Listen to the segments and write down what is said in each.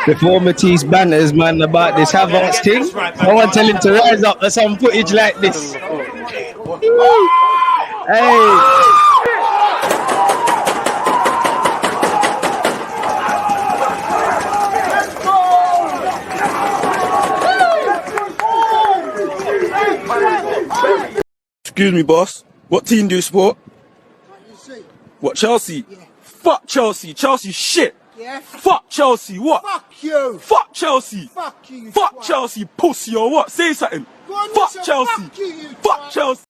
Before Matisse banters, man, about this Havertz thing, someone tell him to rise up. There's some footage like this. Hey. Excuse me, boss. What team do you support? What, Chelsea? Yeah. Fuck Chelsea. Chelsea shit. Yeah. Fuck Chelsea. What? Fuck you. Fuck Chelsea. Fuck you. Fuck Chelsea, pussy or what? Say something. On, fuck listen, Chelsea. Fuck, you, fuck Chelsea.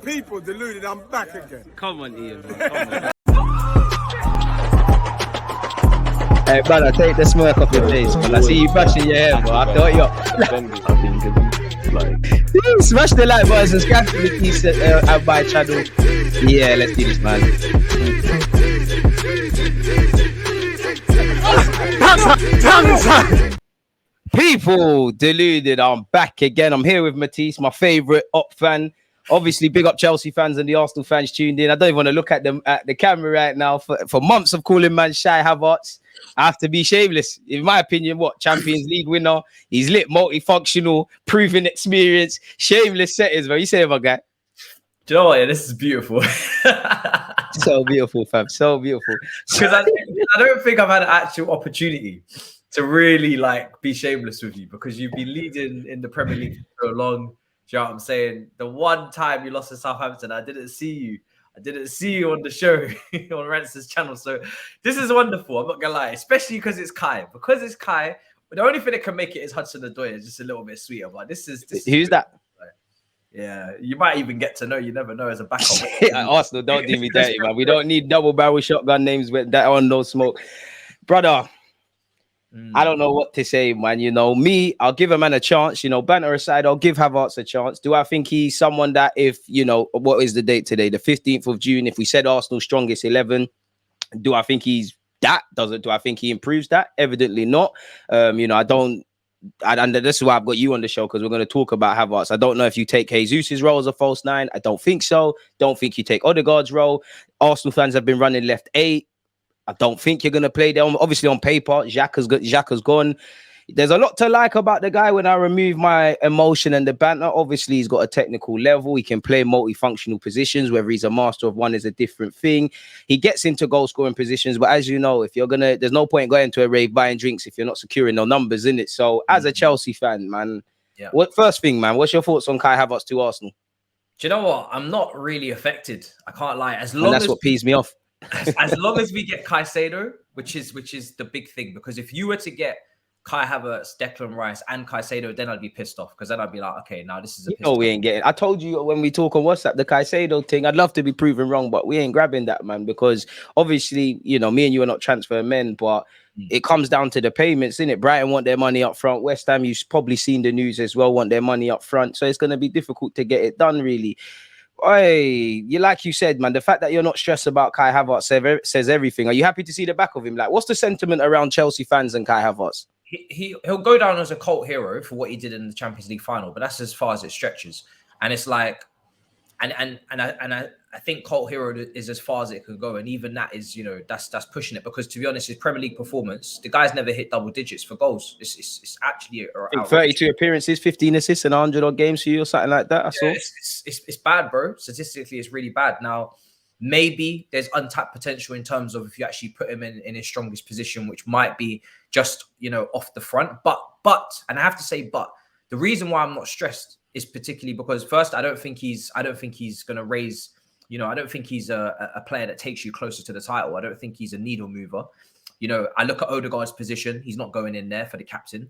People deluded. I'm back again. Come on, Ian. Man. Come on. Hey, brother, take the smirk off your face, man. I see you bashing your hair, bro. I thought you smash the like button, subscribe to the keys at my channel. Yeah, let's do this, man. People deluded. I'm back again. I'm here with Matisse, my favorite op fan. Obviously, big up Chelsea fans and the Arsenal fans tuned in. I don't even want to look at them at the camera right now. For months of calling man Kai Havertz, I have to be shameless. In my opinion, what? Champions League winner. He's lit, multifunctional, proven experience, shameless settings, bro. You say it, my guy. Do you know what? Yeah, this is beautiful. So beautiful, fam. So beautiful. Because I don't think I've had an actual opportunity to really like be shameless with you, because you've been leading in the Premier League for so long. Do you know what I'm saying? The one time you lost to Southampton, I didn't see you. I didn't see you on the show on Rance's channel. So this is wonderful. I'm not gonna lie, especially because it's Kai. Because it's Kai, the only thing that can make it is Hudson-Odoi. It's just a little bit sweeter. But this is who's that? Yeah, you might even get to know. You never know as a backup. Arsenal, don't do me dirty, man. We don't need double barrel shotgun names with that on no smoke, brother. I don't know what to say, man. You know, me, I'll give a man a chance. You know, banter aside, I'll give Havertz a chance. Do I think he's someone that, if, you know, what is the date today? The 15th of June. If we said Arsenal's strongest 11, do I think he's that? Do I think he improves that? Evidently not. You know, and this is why I've got you on the show, because we're going to talk about Havertz. I don't know if you take Jesus' role as a false nine. I don't think so. Don't think you take Odegaard's role. Arsenal fans have been running left 8. I don't think you're going to play them. Obviously, on paper, Xhaka's gone. There's a lot to like about the guy when I remove my emotion and the banter. Obviously, he's got a technical level. He can play multifunctional positions. Whether he's a master of one is a different thing. He gets into goal-scoring positions. But as you know, if you're there's no point going to a rave buying drinks if you're not securing no numbers in it. So as a Chelsea fan, man, first thing, man, what's your thoughts on Kai Havertz to Arsenal? Do you know what? I'm not really affected. I can't lie. That's what pees me off. As long as we get Caicedo, which is the big thing, because if you were to get Kai Havertz, Declan Rice, and Caicedo, then I'd be pissed off, because then I'd be like, okay, now this is a we ain't getting. I told you when we talk on WhatsApp, the Caicedo thing, I'd love to be proven wrong, but we ain't grabbing that, man, because obviously, you know, me and you are not transfer men, but it comes down to the payments, innit? Brighton want their money up front. West Ham, you've probably seen the news as well, want their money up front. So it's going to be difficult to get it done, really. Hey, like you said, man, the fact that you're not stressed about Kai Havertz says everything. Are you happy to see the back of him? Like, what's the sentiment around Chelsea fans and Kai Havertz? He'll go down as a cult hero for what he did in the Champions League final, but that's as far as it stretches. And it's like, and I think cult hero is as far as it could go, and even that is, you know, that's pushing it, because to be honest, his Premier League performance, the guy's never hit double digits for goals. It's actually 32 appearances, 15 assists, and 100 odd games for you or something like that. I saw. It's bad, bro. Statistically, it's really bad. Now, maybe there's untapped potential in terms of if you actually put him in his strongest position, which might be just, you know, off the front. But, and I have to say, the reason why I'm not stressed is particularly because, first, I don't think he's going to raise. You know, I don't think he's a player that takes you closer to the title. I don't think he's a needle mover. You know, I look at Odegaard's position. He's not going in there for the captain.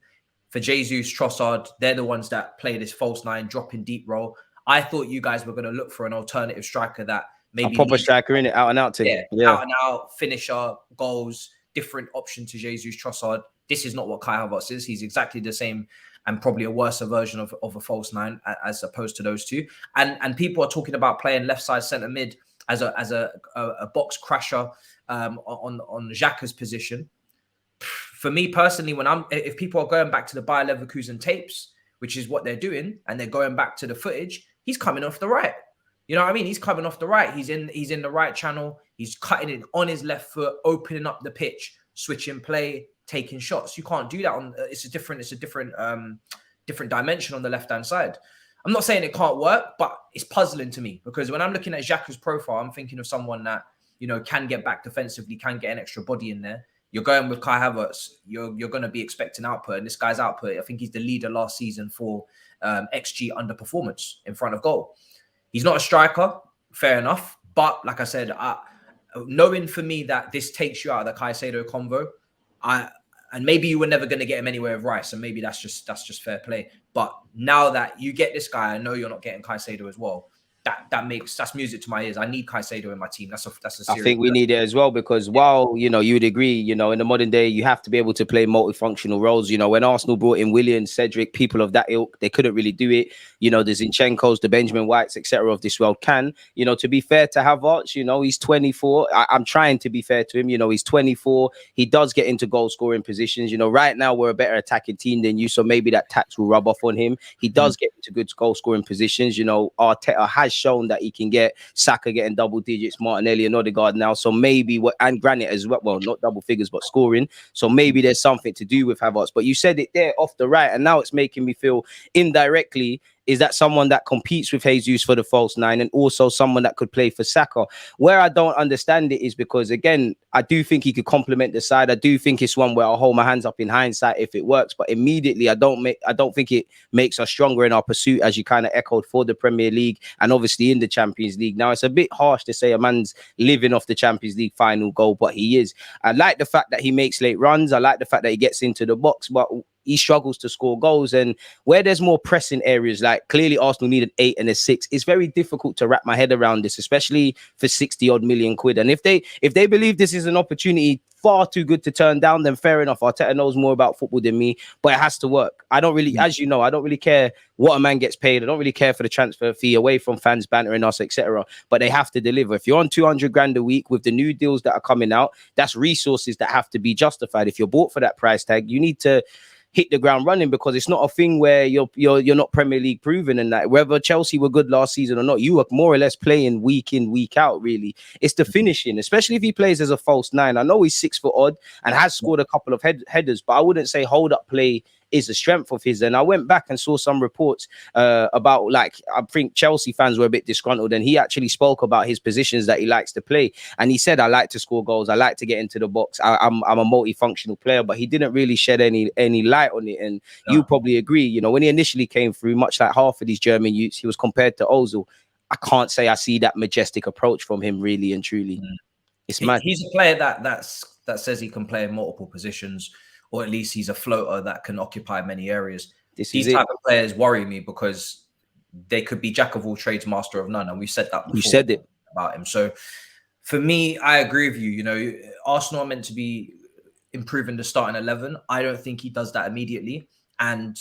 For Jesus, Trossard, they're the ones that play this false nine, dropping deep role. I thought you guys were going to look for an alternative striker that maybe... A proper striker in it, out and out to out and out, finisher, goals, different option to Jesus, Trossard. This is not what Kai Havertz is. He's exactly the same and probably a worse version of a false nine as opposed to those two. And people are talking about playing left side centre mid as a box crasher on Xhaka's position. For me personally, if people are going back to the Bayer Leverkusen tapes, which is what they're doing, and they're going back to the footage, he's coming off the right. You know what I mean? He's coming off the right. He's in the right channel. He's cutting it on his left foot, opening up the pitch, switching play, taking shots. You can't do that on. It's a different dimension on the left hand side. I'm not saying it can't work, but it's puzzling to me because when I'm looking at Xhaka's profile, I'm thinking of someone that, you know, can get back defensively, can get an extra body in there. You're going with Kai Havertz. You're going to be expecting output, and this guy's output, I think he's the leader last season for XG underperformance in front of goal. He's not a striker, fair enough, but like I said, knowing for me that this takes you out of the Caicedo convo, and maybe you were never going to get him anywhere with Rice, and maybe that's just fair play. But now that you get this guy, I know you're not getting Caicedo as well. That's music to my ears. I need Caicedo in my team. That's a serious. I think we need it as well because while, you know, you would agree, you know, in the modern day, you have to be able to play multifunctional roles. You know, when Arsenal brought in Willian, Cedric, people of that ilk, they couldn't really do it. You know, the Zinchenko's, the Benjamin Whites, etc. of this world can. You know, to be fair to Havertz, you know, he's 24. I'm trying to be fair to him. You know, he's 24. He does get into goal scoring positions. You know, right now we're a better attacking team than you, so maybe that tax will rub off on him. He does get into good goal scoring positions. You know, Arteta has shown that he can get Saka getting double digits, Martinelli and Odegaard now. So maybe and Granit as well. Well, not double figures, but scoring. So maybe there's something to do with Havertz. But you said it there off the right, and now it's making me feel indirectly. Is that someone that competes with Jesus for the false nine and also someone that could play for Saka? Where I don't understand it is because, again, I do think he could complement the side. I do think it's one where I'll hold my hands up in hindsight if it works. But immediately, I don't think it makes us stronger in our pursuit, as you kind of echoed, for the Premier League and obviously in the Champions League. Now, it's a bit harsh to say a man's living off the Champions League final goal, but he is. I like the fact that he makes late runs. I like the fact that he gets into the box, but he struggles to score goals. And where there's more pressing areas, like clearly Arsenal need an 8 and a 6, it's very difficult to wrap my head around this, especially for 60 odd million quid. And if they believe this is an opportunity far too good to turn down, then fair enough. Arteta knows more about football than me, but it has to work. I don't really, as you know, I don't really care what a man gets paid. I don't really care for the transfer fee away from fans bantering us, etc. But they have to deliver. If you're on 200 grand a week with the new deals that are coming out, that's resources that have to be justified. If you're bought for that price tag, you need to hit the ground running, because it's not a thing where you're not Premier League proven, and that whether Chelsea were good last season or not, you are more or less playing week in, week out, really. It's the finishing, especially if he plays as a false nine. I know he's 6 foot odd and has scored a couple of headers, but I wouldn't say hold up play is a strength of his. And I went back and saw some reports about, like, I think Chelsea fans were a bit disgruntled, and he actually spoke about his positions that he likes to play. And he said, I like to score goals, I like to get into the box, I'm a multifunctional player. But he didn't really shed any light on it. And you probably agree, you know, when he initially came through, much like half of these German youths, he was compared to Ozil. I can't say I see that majestic approach from him, really and truly. It's mad. He's a player that says he can play in multiple positions, or at least he's a floater that can occupy many areas. These type of players worry me because they could be jack of all trades, master of none. And we said that before. You said it about him. So for me, I agree with you. You know, Arsenal are meant to be improving the starting 11. I don't think he does that immediately. And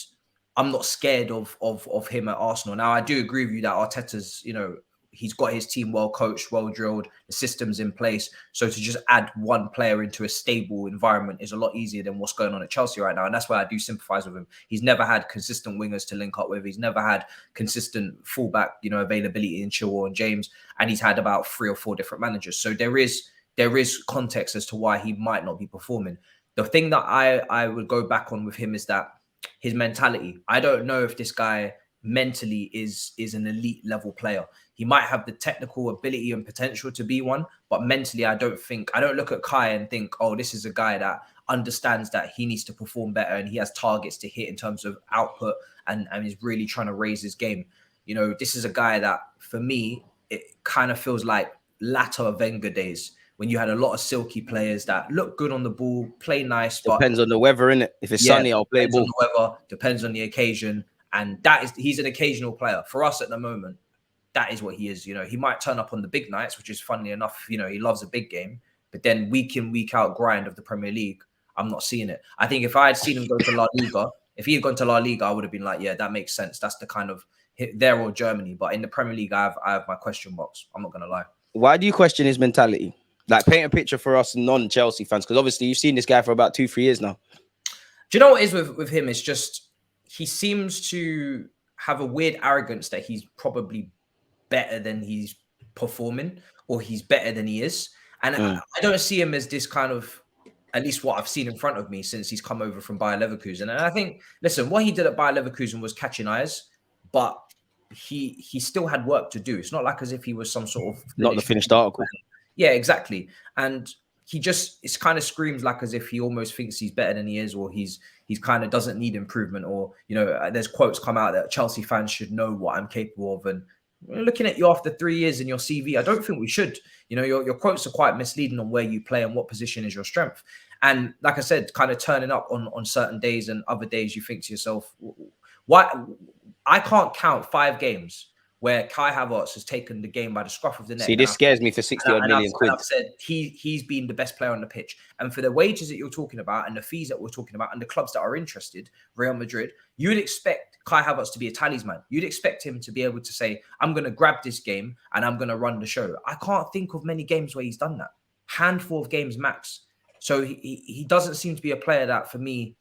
I'm not scared of him at Arsenal. Now, I do agree with you that Arteta's, you know, he's got his team well coached, well drilled, the system's in place. So to just add one player into a stable environment is a lot easier than what's going on at Chelsea right now. And that's why I do sympathize with him. He's never had consistent wingers to link up with. He's never had consistent fullback, you know, availability in Chilwell and James. And he's had about 3 or 4 different managers. So there is context as to why he might not be performing. The thing that I would go back on with him is that his mentality. I don't know if this guy mentally is an elite level player. He might have the technical ability and potential to be one, but mentally, I don't look at Kai and think, oh, this is a guy that understands that he needs to perform better and he has targets to hit in terms of output and is really trying to raise his game. You know, this is a guy that, for me, it kind of feels like latter Wenger days, when you had a lot of silky players that look good on the ball, play nice. But depends on the weather, innit? If it's sunny, I'll play ball. On the weather, depends on the occasion. And he's an occasional player. For us at the moment, that is what he is. You know, he might turn up on the big nights, which is funnily enough, you know, he loves a big game. But then week in, week out grind of the Premier League, I'm not seeing it. I think if I had seen him go to La Liga, if he had gone to La Liga, I would have been like, yeah, that makes sense. That's the kind of there or Germany. But in the Premier League, I have my question box. I'm not going to lie. Why do you question his mentality? Like, paint a picture for us non-Chelsea fans, because obviously you've seen this guy for about 2-3 years now. Do you know what is with him? It's just he seems to have a weird arrogance that he's probably better than he's performing, or he's better than he is. And I don't see him as this kind of at least what I've seen in front of me since he's come over from Bayer Leverkusen. And I think, listen, what he did at Bayer Leverkusen was catching eyes, but he still had work to do. It's not like as if he was some sort of not the finished article. Yeah, exactly. And it kind of screams like as if he almost thinks he's better than he is, or he's kind of doesn't need improvement, or, you know, there's quotes come out that Chelsea fans should know what I'm capable of. And looking at you after 3 years in your CV, I don't think we should. You know, your quotes are quite misleading on where you play and what position is your strength. And like I said, kind of turning up on certain days, and other days you think to yourself, why? I can't count 5 games where Kai Havertz has taken the game by the scruff of the neck. See, this scares me for 60 odd million quid. I've said he's been the best player on the pitch. And for the wages that you're talking about and the fees that we're talking about and the clubs that are interested, Real Madrid, you would expect Kai Havertz to be a talisman. You'd expect him to be able to say, I'm going to grab this game and I'm going to run the show. I can't think of many games where he's done that. Handful of games max. So he doesn't seem to be a player that, for me,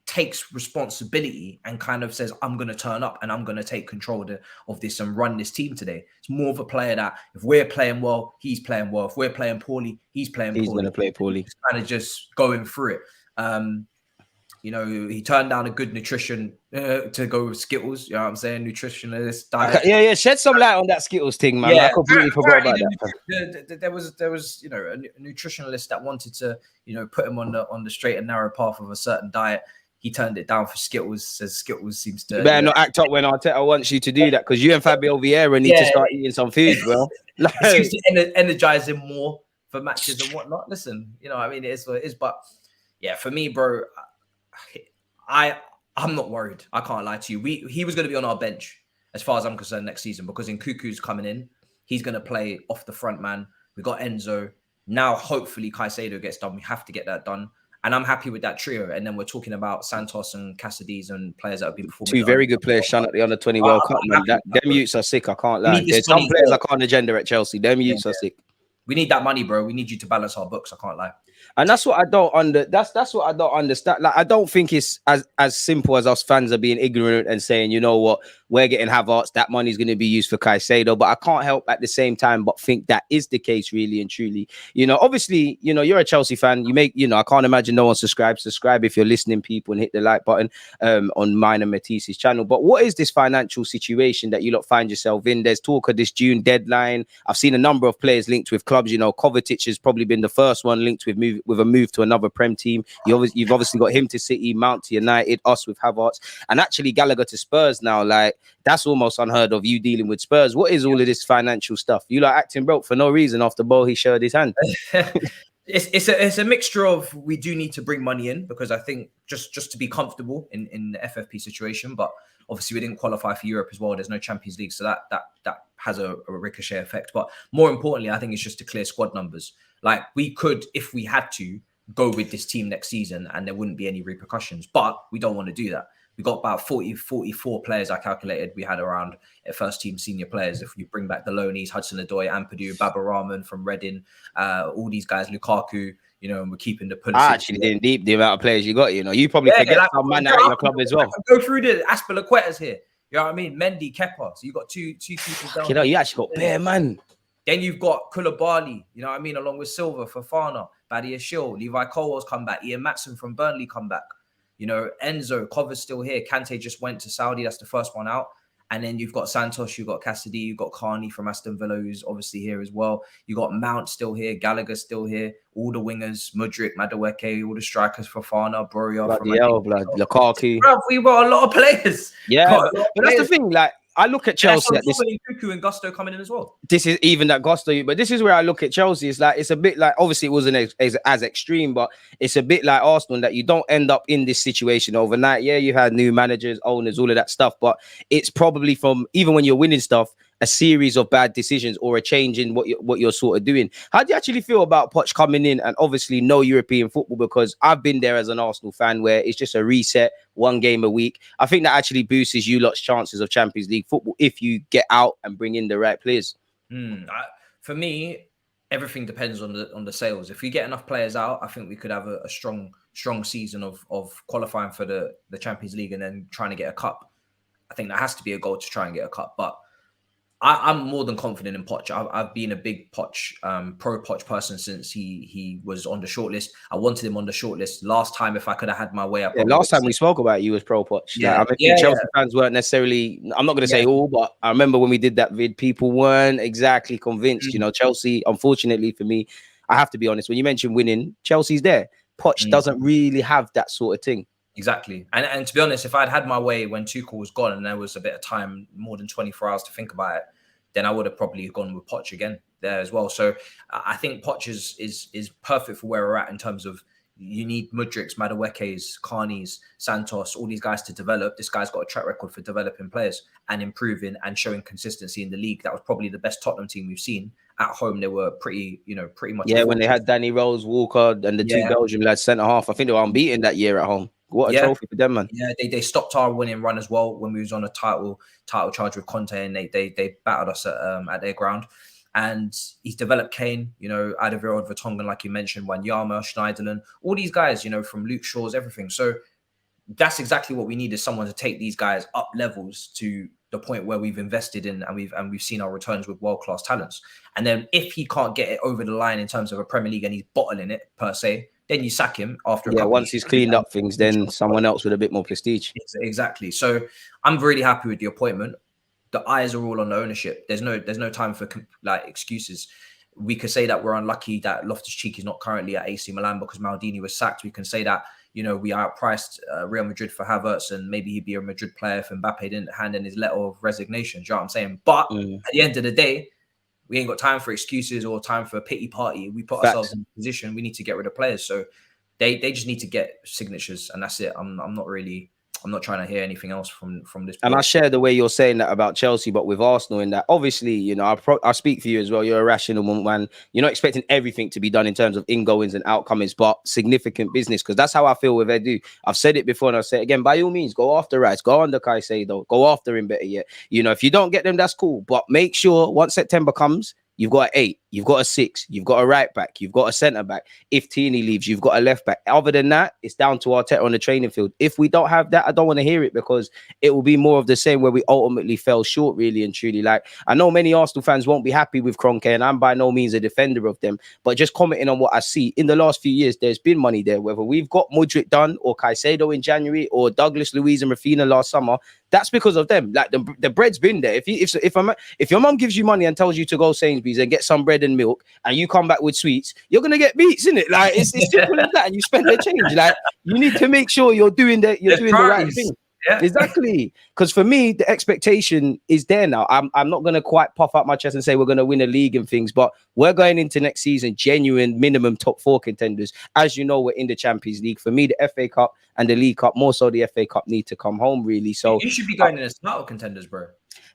takes responsibility and kind of says, I'm going to turn up and I'm going to take control of this and run this team today. It's more of a player that if we're playing well, he's playing well. If we're playing poorly, he's playing poorly. He's going to play poorly. He's kind of just going through it. You know, he turned down a good nutrition to go with Skittles. You know what I'm saying? Nutritionist diet. Yeah. Shed some light on that Skittles thing, man. Yeah, I completely forgot about that. There was, you know, a nutritionalist that wanted to, you know, put him on the straight and narrow path of a certain diet. He turned it down for Skittles. Says Skittles seems to. You better not act up when Arteta wants you to do that, because you and Fabio Vieira need to start eating some food, bro. Like, it seems to energize him more for matches and whatnot. Listen, you know, I mean, it is what it is. But yeah, for me, bro, I'm not worried. I can't lie to you. He was going to be on our bench as far as I'm concerned next season, because Nkuku's coming in. He's going to play off the front, man. We got Enzo. Now, hopefully, Caicedo gets done. We have to get that done. And I'm happy with that trio. And then we're talking about Santos and Caicedo and players that have been performing. 2 very good players shone at the Under-20 World Cup, man. Them youths are sick, I can't lie. There's some players I can't agenda at Chelsea. Them youths are sick. We need that money, bro. We need you to balance our books. I can't lie. And that's what I don't that's what I don't understand. Like, I don't think it's as simple as us fans are being ignorant and saying, you know what, we're getting Havertz, that money's going to be used for Caicedo. But I can't help at the same time but think that is the case, really and truly. You know, obviously, you know, you're a Chelsea fan. You make, you know, I can't imagine no one subscribes. Subscribe if you're listening, people, and hit the like button on mine and Matisse's channel. But what is this financial situation that you lot find yourself in? There's talk of this June deadline. I've seen a number of players linked with clubs. You know, Kovacic has probably been the first one linked with a move to another Prem team. You've obviously got him to City, Mount to United, us with Havertz, and actually Gallagher to Spurs now. Like, that's almost unheard of, you dealing with Spurs. What is all of this financial stuff? You like acting broke for no reason after Bohi showed his hand. It's a mixture of, we do need to bring money in because I think just to be comfortable in the FFP situation, but obviously we didn't qualify for Europe as well. There's no Champions League, so that has a ricochet effect. But more importantly, I think it's just to clear squad numbers. Like, we could, if we had to, go with this team next season and there wouldn't be any repercussions, but we don't want to do that. We got about 44 players, I calculated. We had around first team senior players. If you bring back the loanies, Hudson-Odoi, Ampadu, Baba Rahman from Reading, all these guys, Lukaku, you know, and we're keeping the Pulisic. I actually didn't deep the amount of players you got, you know. You probably forget some man out of your club as well. Go through the Aspilicueta's here. You know what I mean? Mendy, Kepa. So you got two people down. You know, you actually got bare, man. Then you've got Koulibaly, you know what I mean, along with Silva, Fofana, Badia Shil, Levi Colwell's come back, Ian Matson from Burnley come back. You know, Enzo, Cover's still here. Kante just went to Saudi. That's the first one out. And then you've got Santos, you've got Cassidy, you've got Carney from Aston Villa, who's obviously here as well. You got Mount still here, Gallagher still here, all the wingers, Mudryk, Madueke, all the strikers, Fofana, Borja from Lukaku. We've got a lot of players. Yeah, but that's the thing, like, I look at Chelsea at this. Cuckoo and Gusto coming in as well. This is even that Gusto, but this is where I look at Chelsea. It's like, it's a bit like, obviously it wasn't as extreme, but it's a bit like Arsenal, that you don't end up in this situation overnight. Yeah, you had new managers, owners, all of that stuff, but it's probably from, even when you're winning stuff, a series of bad decisions or a change in what you're sort of doing. How do you actually feel about Poch coming in and obviously no European football? Because I've been there as an Arsenal fan where it's just a reset, one game a week. I think that actually boosts you lot's chances of Champions League football if you get out and bring in the right players. For me, everything depends on the sales. If we get enough players out, I think we could have a strong season of qualifying for the Champions League and then trying to get a cup. I think that has to be a goal to try and get a cup, but I'm more than confident in Poch. I've been a big Poch, pro Poch person since he was on the shortlist. I wanted him on the shortlist last time. If I could have had my way, I probably last time we spoke about you was pro Poch. Yeah, I think Chelsea fans weren't necessarily. I'm not going to say all, but I remember when we did that vid, people weren't exactly convinced. You know, Chelsea. Unfortunately for me, I have to be honest. When you mention winning, Chelsea's there. Poch doesn't really have that sort of thing. Exactly. And to be honest, if I'd had my way when Tuchel was gone and there was a bit of time, more than 24 hours to think about it, then I would have probably gone with Poch again there as well. So I think Poch is perfect for where we're at in terms of you need Mudrik's, Madueke's, Carney's, Santos, all these guys to develop. This guy's got a track record for developing players and improving and showing consistency in the league. That was probably the best Tottenham team we've seen. At home, they were pretty much. Yeah, when they had Danny Rose, Walker, and the two Belgian lads centre half, I think they were unbeaten that year at home. What a trophy for them, man. Yeah, they stopped our winning run as well when we was on a title charge with Conte, and they battered us at their ground. And he's developed Kane, Alderweireld, Vertonghen, like you mentioned, Wanyama, Schneiderlin, all these guys, from Luke Shaw's, everything. So that's exactly what we need, is someone to take these guys up levels to the point where we've invested in and we've seen our returns with world-class talents. And then if he can't get it over the line in terms of a Premier League and he's bottling it per se, then you sack him after a couple once he's cleaned up things, then someone else with a bit more prestige. Exactly. So I'm really happy with the appointment. The eyes are all on the ownership. There's no time for excuses. We could say that we're unlucky that Loftus-Cheek is not currently at AC Milan because Maldini was sacked. We can say that, we outpriced Real Madrid for Havertz, and maybe he'd be a Madrid player if Mbappe didn't hand in his letter of resignation. Do you know what I'm saying? But at the end of the day, we ain't got time for excuses or time for a pity party. We put ourselves in a position. We need to get rid of players. So they just need to get signatures, and that's it. I'm not trying to hear anything else from this. And I share the way you're saying that about Chelsea, but with Arsenal in that, obviously, I speak for you as well. You're a rational man. You're not expecting everything to be done in terms of ingoings and outcomings, but significant business, because that's how I feel with Edu. I've said it before and I'll say it again. By all means, go after Rice, go under Caicedo, go after him better yet. If you don't get them, that's cool. But make sure once September comes, you've got an 8, you've got a 6, you've got a right back, you've got a centre back. If Tierney leaves, you've got a left back. Other than that, it's down to Arteta on the training field. If we don't have that, I don't want to hear it, because it will be more of the same where we ultimately fell short, really and truly. Like, I know many Arsenal fans won't be happy with Kroenke, and I'm by no means a defender of them, but just commenting on what I see in the last few years, there's been money there. Whether we've got Mudryk done or Caicedo in January or Douglas Luiz and Rafinha last summer, that's because of them. Like, the bread's been there. If your mum gives you money and tells you to go Sainsbury's and get some bread and milk, and you come back with sweets, you're gonna get beats, isn't it? Like, it's simple as that. And you spend the change. Like, you need to make sure you're doing the right thing. Yeah. Exactly. Because for me, the expectation is there now. I'm not gonna quite puff out my chest and say we're gonna win a league and things, but we're going into next season genuine minimum top 4 contenders. As you know, we're in the Champions League. For me, the FA Cup and the League Cup, more so the FA Cup, need to come home, really. So you should be going in as title contenders, bro.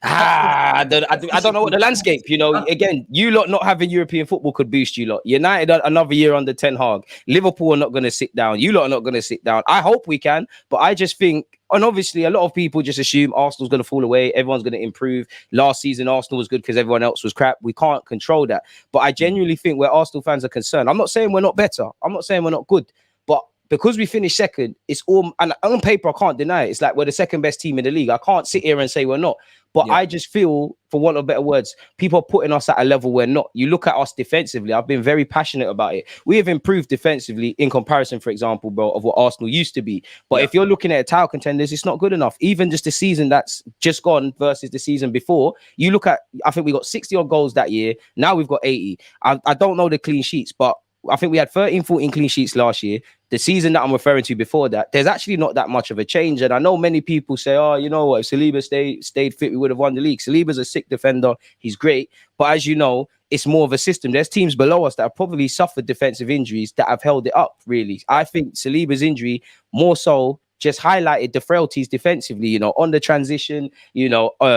I don't know what the landscape, again, you lot not having European football could boost you lot. United another year under Ten Hag. Liverpool are not going to sit down. You lot are not going to sit down. I hope we can, but I just think, and obviously a lot of people just assume Arsenal's going to fall away. Everyone's going to improve. Last season, Arsenal was good because everyone else was crap. We can't control that. But I genuinely think where Arsenal fans are concerned, I'm not saying we're not better. I'm not saying we're not good, but because we finished second, it's all, and on paper, I can't deny it. It's like we're the second best team in the league. I can't sit here and say we're not. But I just feel, for want of better words, people are putting us at a level we're not. You look at us defensively. I've been very passionate about it. We have improved defensively in comparison, for example, bro, of what Arsenal used to be. But if you're looking at title contenders, it's not good enough. Even just the season that's just gone versus the season before, you look at, I think we got 60 odd goals that year. Now we've got 80. I don't know the clean sheets, but I think we had 13, 14 clean sheets last year. The season that I'm referring to before that, there's actually not that much of a change. And I know many people say, oh, you know what, if Saliba stayed fit, we would have won the league. Saliba's a sick defender. He's great. But as you know, it's more of a system. There's teams below us that have probably suffered defensive injuries that have held it up, really. I think Saliba's injury more so just highlighted the frailties defensively, on the transition,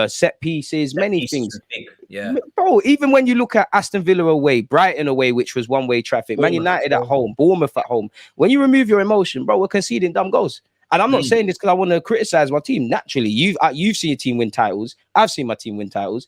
set pieces, many things. Yeah. Bro, even when you look at Aston Villa away, Brighton away, which was one-way traffic, Man United at home, Bournemouth at home, when you remove your emotion, bro, we're conceding dumb goals. And I'm not saying this because I want to criticize my team. Naturally, you've seen your team win titles. I've seen my team win titles.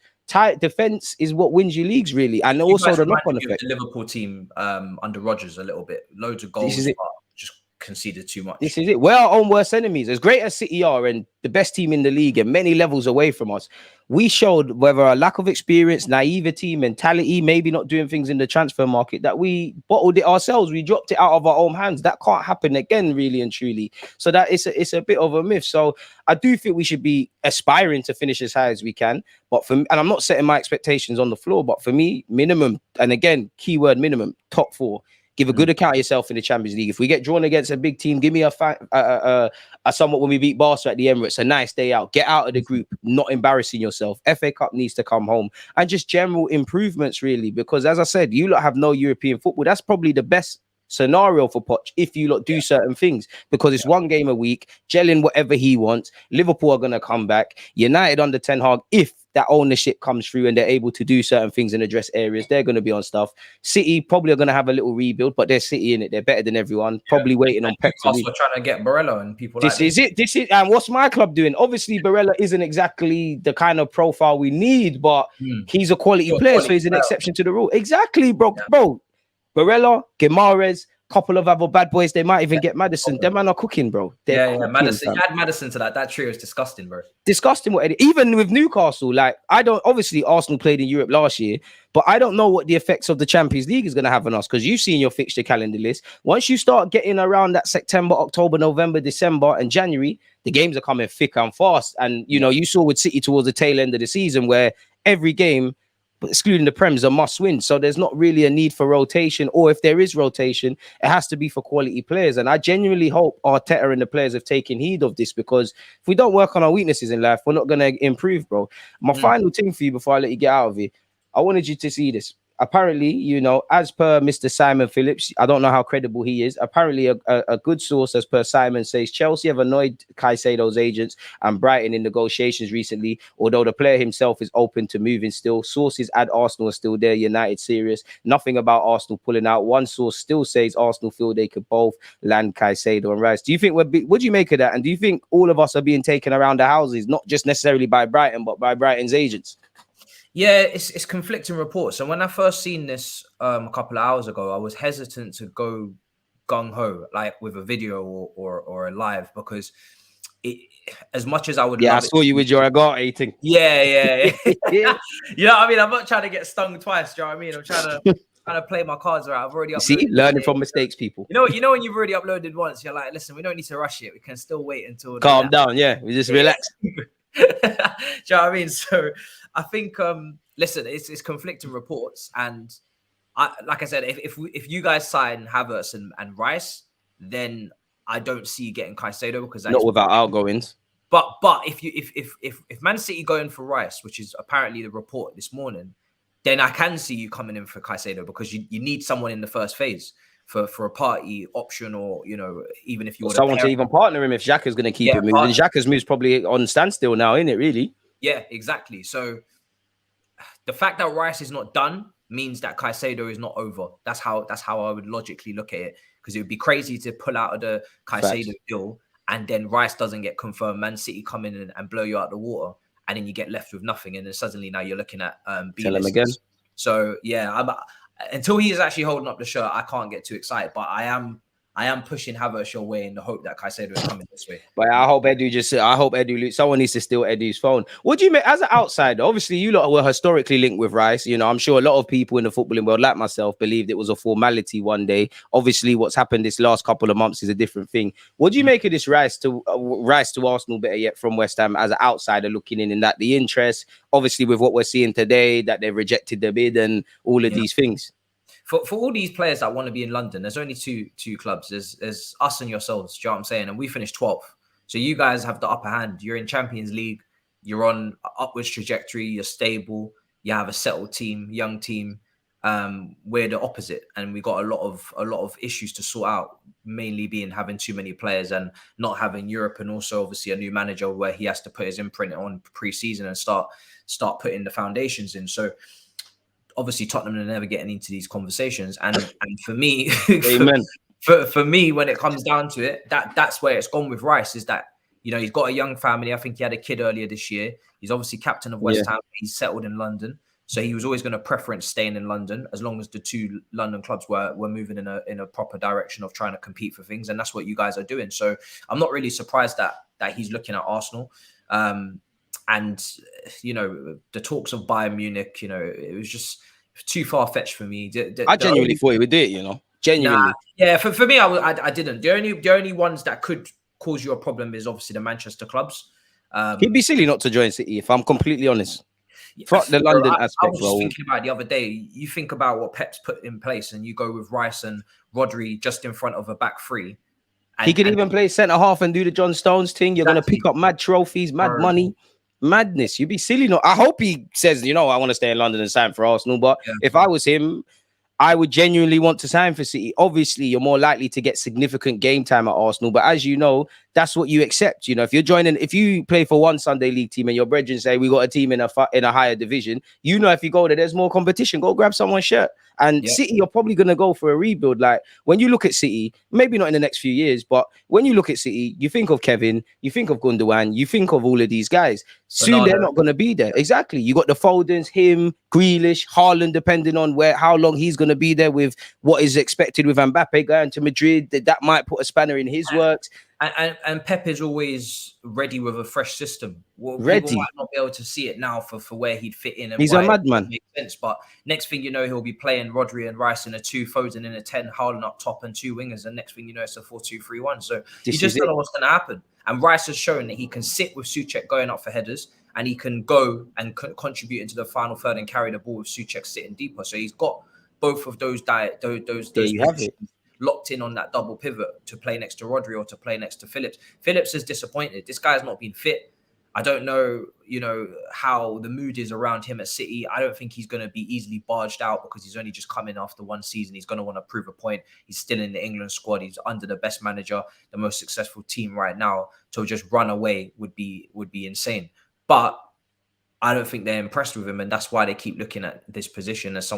Defense is what wins you leagues, really. And also the knock-on effect. The Liverpool team under Rodgers a little bit. Loads of goals. Just conceded too much. This is it. We're our own worst enemies. As great as City are and the best team in the league and many levels away from us, we showed whether a lack of experience, naivety, mentality, maybe not doing things in the transfer market, that we bottled it ourselves. We dropped it out of our own hands. That can't happen again, really and truly. So that it's a bit of a myth. So I do think we should be aspiring to finish as high as we can. But and I'm not setting my expectations on the floor, but for me, minimum, and again, keyword minimum, top 4. Give a good account of yourself in the Champions League. If we get drawn against a big team, give me a somewhat when we beat Barca at the Emirates, a nice day out. Get out of the group, not embarrassing yourself. FA Cup needs to come home. And just general improvements, really. Because as I said, you lot have no European football. That's probably the best scenario for Poch if you lot do certain things, because it's one game a week, gelling whatever he wants. Liverpool are going to come back. United under Ten Hag, if that ownership comes through and they're able to do certain things and address areas, they're going to be on stuff. City probably are going to have a little rebuild, but they're City in it. They're better than everyone. Probably waiting on Pep. Also trying to get Barella and people. This is it. This is, and what's my club doing? Obviously, Barella isn't exactly the kind of profile we need, but he's a quality player, so he's an exception to the rule. Exactly, bro. Barella, Guimaraes, couple of other bad boys. They might even get Maddison. Them man are cooking, bro. Maddison. Add Maddison to that. That trio is disgusting, bro. Disgusting. Even with Newcastle, like obviously Arsenal played in Europe last year, but I don't know what the effects of the Champions League is going to have on us, because you've seen your fixture calendar list. Once you start getting around that September, October, November, December, and January, the games are coming thick and fast. And you saw with City towards the tail end of the season where every game, excluding the Prem, is a must win. So there's not really a need for rotation, or if there is rotation, it has to be for quality players. And I genuinely hope Arteta and the players have taken heed of this, because if we don't work on our weaknesses in life, we're not going to improve, bro. My final thing for you before I let you get out of here, I wanted you to see this. Apparently, as per Mr. Simon Phillips, I don't know how credible he is. Apparently, a good source, as per Simon, says Chelsea have annoyed Caicedo's agents and Brighton in negotiations recently, although the player himself is open to moving still. Sources add Arsenal are still there, United serious. Nothing about Arsenal pulling out. One source still says Arsenal feel they could both land Caicedo and Rice. Do you think what do you make of that? And do you think all of us are being taken around the houses, not just necessarily by Brighton, but by Brighton's agents? Yeah, it's conflicting reports. And when I first seen this a couple of hours ago, I was hesitant to go gung-ho, like with a video or a live, because as much as I would love I saw you with your agar eating. Yeah. You know what I mean? I'm not trying to get stung twice, do you know what I mean? I'm trying to play my cards right. I've already uploaded. Learning from mistakes, people. You know when you've already uploaded once, you're like, listen, we don't need to rush it. We can still wait until calm down, we just relax. Do you know what I mean? So I think listen, it's conflicting reports, and like I said, if you guys sign Havertz and Rice, then I don't see you getting Caicedo, because not without outgoings. But if Man City go in for Rice, which is apparently the report this morning, then I can see you coming in for Caicedo, because you need someone in the first phase for a party option, or even if you want someone to even partner him if Xhaka's going to keep it moving. And Xhaka's move's probably on standstill now, isn't it? Really? Yeah, exactly. So the fact that Rice is not done means that Caicedo is not over. That's how I would logically look at it, because it would be crazy to pull out of the Caicedo deal and then Rice doesn't get confirmed. Man City come in and blow you out the water, and then you get left with nothing, and then suddenly now you're looking at tell him again. So until he is actually holding up the shirt, I can't get too excited. But I am pushing Havertz your way in the hope that Caicedo is coming this way. But I hope Edu, someone needs to steal Edu's phone. What do you make as an outsider? Obviously, you lot were historically linked with Rice. I'm sure a lot of people in the footballing world, like myself, believed it was a formality one day. Obviously, what's happened this last couple of months is a different thing. What do you make of this Rice to Arsenal, better yet, from West Ham as an outsider looking in that the interest, obviously with what we're seeing today, that they've rejected the bid and all of these things? For all these players that want to be in London, there's only two clubs. There's us and yourselves. Do you know what I'm saying? And we finished 12th. So you guys have the upper hand. You're in Champions League. You're on an upwards trajectory. You're stable. You have a settled team, young team. We're the opposite, and we got a lot of issues to sort out. Mainly being having too many players and not having Europe, and also obviously a new manager where he has to put his imprint on pre-season and start putting the foundations in. So obviously Tottenham are never getting into these conversations, and for me, Amen. for me, when it comes down to it, that's where it's gone with Rice. Is that he's got a young family. I think he had a kid earlier this year. He's obviously captain of West Ham. He's settled in London, So he was always going to preference staying in London as long as the two London clubs were moving in a proper direction of trying to compete for things. And that's what you guys are doing. So I'm not really surprised that he's looking at Arsenal. And, you know, the talks of Bayern Munich, you know, it was just too far-fetched for me. I genuinely thought he would do it, you know. Genuinely. Nah, yeah, for me, I didn't. The only ones that could cause you a problem is obviously the Manchester clubs. He'd be silly not to join City, if I'm completely honest. Fuck the London aspect. I was just thinking about it the other day. You think about what Pep's put in place, and you go with Rice and Rodri just in front of a back three. He could even play centre half and do the John Stones thing. You're going to pick up mad trophies, mad money, madness. You'd be silly not. I hope he says, you know, I want to stay in London and sign for Arsenal. But if I was him, I would genuinely want to sign for City. Obviously, you're more likely to get significant game time at Arsenal. But as you know, that's what you accept. You know, if you play for one Sunday league team and your brethren say we got a team in a higher division, you know, if you go there, there's more competition. Go grab someone's shirt. And City, you're probably going to go for a rebuild. Like when you look at City, maybe not in the next few years, but when you look at City, you think of Kevin, you think of Gundogan, you think of all of these guys. Soon they're not going to be there. Exactly. You got the Foldens, him, Grealish, Haaland, depending on how long he's going to be there with what is expected with Mbappe going to Madrid. That might put a spanner in his works. And Pep is always ready with a fresh system. Well, ready. People might not be able to see it now for where he'd fit in. And he's a madman. Makes sense. But next thing you know, he'll be playing Rodri and Rice in a 2, Foden in a 10, Haaland up top and 2 wingers. And next thing you know, it's a 4-2-3-1. So you just don't know what's going to happen. And Rice has shown that he can sit with Souček going up for headers, and he can go and contribute into the final third and carry the ball with Souček sitting deeper. So he's got both of those locked in on that double pivot to play next to Rodri or to play next to Phillips. Phillips is disappointed. This guy's not been fit. I don't know, you know, how the mood is around him at City. I don't think he's going to be easily barged out because he's only just come in after one season. He's going to want to prove a point. He's still in the England squad. He's under the best manager, the most successful team right now. To just run away would be insane. But I don't think they're impressed with him, and that's why they keep looking at this position as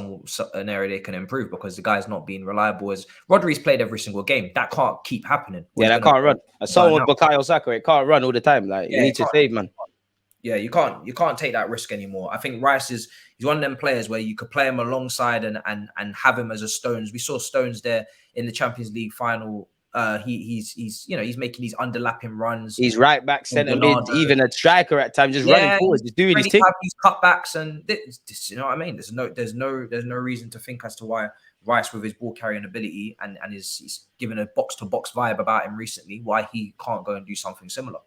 an area they can improve, because the guy's not being reliable. As Rodri's played every single game, that can't keep happening. Yeah, that can't run. As someone with Bukayo Saka, it can't run all the time. Like you need to save, man. Yeah, you can't take that risk anymore. I think Rice he's one of them players where you could play him alongside and have him as a Stones. We saw Stones there in the Champions League final. He's making these underlapping runs. He's right back, centre mid, even a striker at times, just running forward, just doing his thing. These cutbacks and this, you know what I mean. There's no reason to think as to why Rice, with his ball carrying ability and he's given a box to box vibe about him recently, why he can't go and do something similar.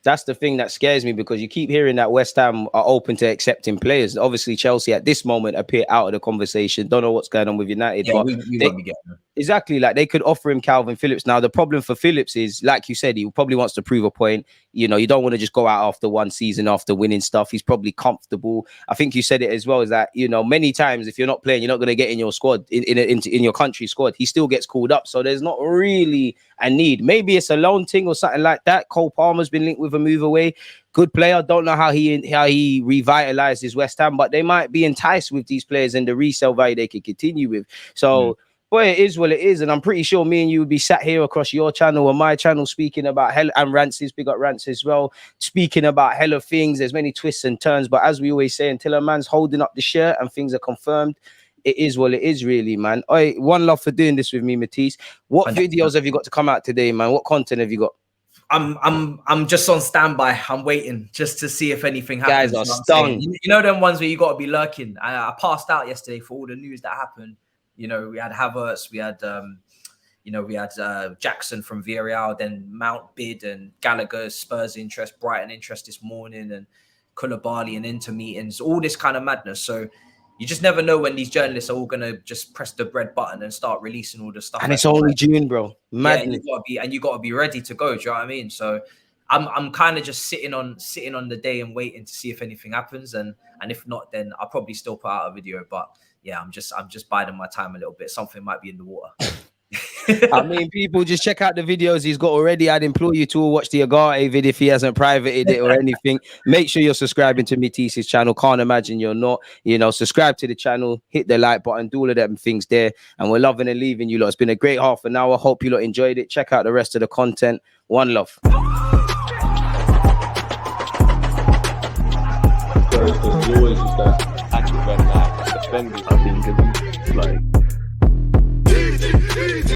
That's the thing that scares me, because you keep hearing that West Ham are open to accepting players. Obviously, Chelsea at this moment appear out of the conversation. Don't know what's going on with United. Yeah, but we won't be getting them. Exactly, like they could offer him Calvin Phillips. Now, the problem for Phillips is, like you said, he probably wants to prove a point. You know, you don't want to just go out after one season after winning stuff. He's probably comfortable. I think you said it as well, is that, you know, many times if you're not playing, you're not going to get in your squad, in your country squad. He still gets called up. So there's not really a need. Maybe it's a loan thing or something like that. Cole Palmer's been linked with a move away. Good player. Don't know how he revitalized his West Ham, but they might be enticed with these players and the resale value they could continue with. So, boy, it is what it is. And I'm pretty sure me and you would be sat here across your channel or my channel speaking about hell, and Rances, big up Rance as well, speaking about hell of things. There's many twists and turns, but as we always say, until a man's holding up the shirt and things are confirmed, it is what it is, really, man. Oi, one love for doing this with me, Matisse. What videos have you got to come out today, man? What content have you got? I'm just on standby. I'm waiting just to see if anything happens. Guys are stung. You know them ones where you got to be lurking. I passed out yesterday for all the news that happened. You know, we had Havertz, we had Jackson from Villarreal, then Mount bid, and Gallagher, Spurs interest, Brighton interest this morning, and Koulibaly and Inter meetings, all this kind of madness. So you just never know when these journalists are all going to just press the red button and start releasing all the stuff. And it's only June, bro. Madness. Yeah, you got to be ready to go. Do you know what I mean? So I'm kind of just sitting on the day and waiting to see if anything happens, and if not, then I'll probably still put out a video. But yeah, I'm just biding my time a little bit. Something might be in the water. I mean, people, just check out the videos he's got already. I'd implore you to watch the Agate video if he hasn't privated it or anything. Make sure you're subscribing to Matisse's channel. Can't imagine you're not. You know, subscribe to the channel, hit the like button, do all of them things there. And we're loving and leaving you lot. It's been a great half an hour. Hope you lot enjoyed it. Check out the rest of the content. One love. Always just that. defending. I think it's like